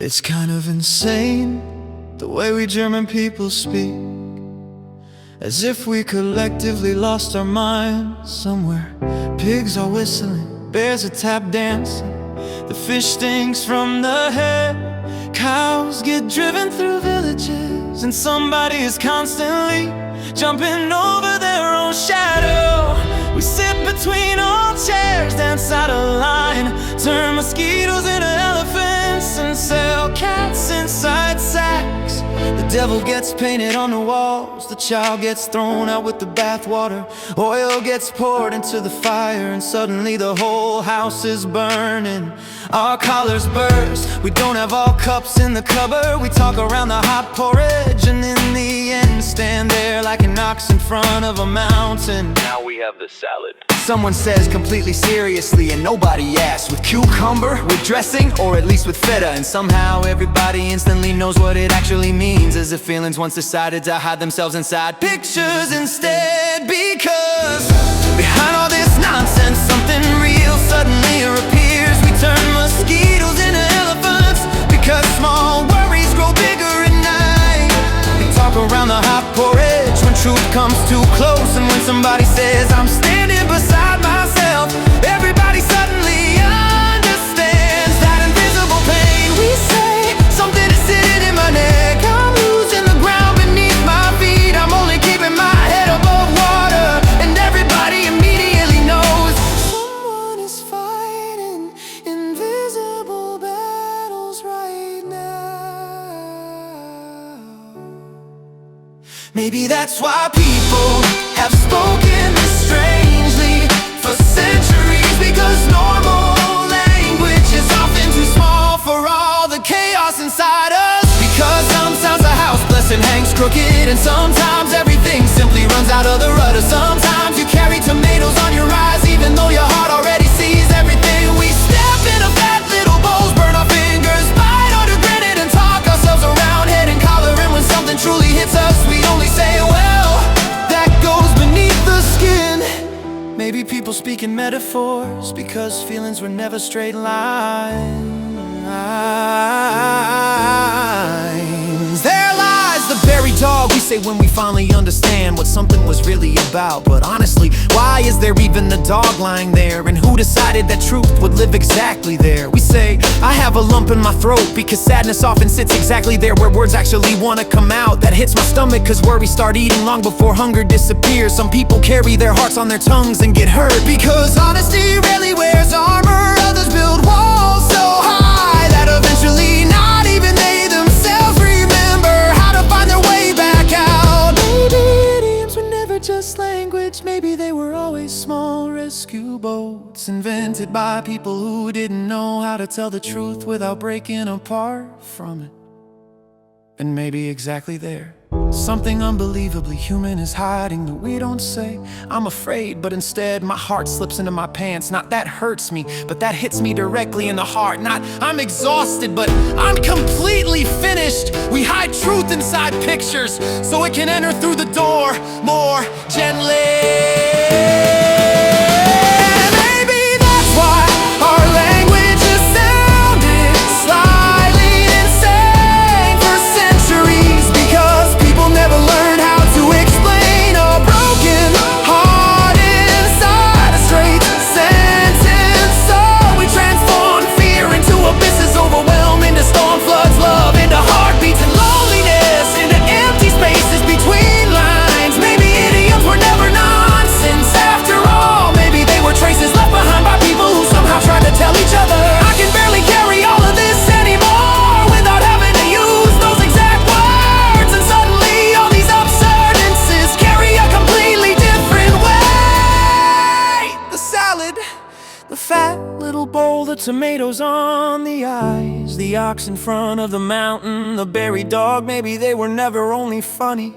It's kind of insane, the way we German people speak, as if we collectively lost our minds somewhere. Pigs are whistling, bears are tap dancing, the fish stinks from the head. Cows get driven through villages, and somebody is constantly jumping over their own shadow. We sit between old chairs, dance out of line, turn mosquitoes into elephants, and sell cats inside sacks. The devil gets painted on the walls, the child gets thrown out with the bathwater. Oil gets poured into the fire, and suddenly the whole house is burning. Our collars burst, we don't have all cups in the cupboard. We talk around the hot porridge, and in the end stand there like an ox in front of a mountain. Now we have the salad. Someone says completely seriously, and nobody asks, with cucumber, with dressing, or at least with feta. And somehow everybody instantly knows what it actually means, as if feelings once decided to hide themselves inside pictures instead. Because behind all this nonsense, something real suddenly appears. We turn mosquitoes into elephants, because small worries grow bigger at night. We talk around the hot porridge when truth comes too close, and when somebody says, I'm standing beside myself, everybody suddenly understands that invisible pain. We say, something is sitting in my neck, I'm losing the ground beneath my feet, I'm only keeping my head above water, and everybody immediately knows someone is fighting invisible battles right now. Maybe that's why people have spoken this strangely for centuries, because normal language is often too small for all the chaos inside us. Because sometimes a house blessing hangs crooked, and sometimes everything simply runs out of the rudder. Sometimes you carry tomatoes on your eyes, even though your heart already sees everything. We step in a fat little bowls, burn our fingers, bite under granite, and talk ourselves around head and collar. And when something truly hits us, we only say, well, that goes beneath the skin. Maybe people speak in metaphors, because feelings were never straight lines. There lies the buried dog, we say when we finally understand what something was really about. But honestly, why is there even a dog lying there? And who decided that truth would live exactly there? We say, I have a lump in my throat, because sadness often sits exactly there where words actually want to come out. That hits my stomach, cause worries start eating long before hunger disappears. Some people carry their hearts on their tongues and get hurt, because honesty rarely wears armor. Others build walls so high that eventually not even they themselves remember how to find their way back out. Maybe idioms were never just language, maybe they were always small rescue boats, invented by people who didn't know how to tell the truth without breaking apart from it. And maybe exactly there, something unbelievably human is hiding that we don't say. I'm afraid, but instead my heart slips into my pants. Not that hurts me, but that hits me directly in the heart. Not I'm exhausted, but I'm completely finished. We hide truth inside pictures so it can enter through the door more gently. The fat little bowl, the tomatoes on the eyes, the ox in front of the mountain, the buried dog. Maybe they were never only funny,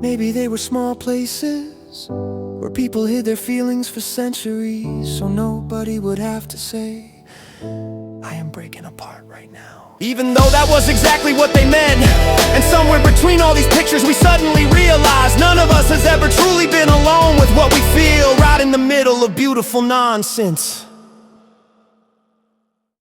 maybe they were small places where people hid their feelings for centuries, so nobody would have to say, I am breaking apart right now. Even though that was exactly what they meant, and somewhere between all these pictures we suddenly realized none of us has ever truly been alone with what we feel, right in the middle of beautiful nonsense.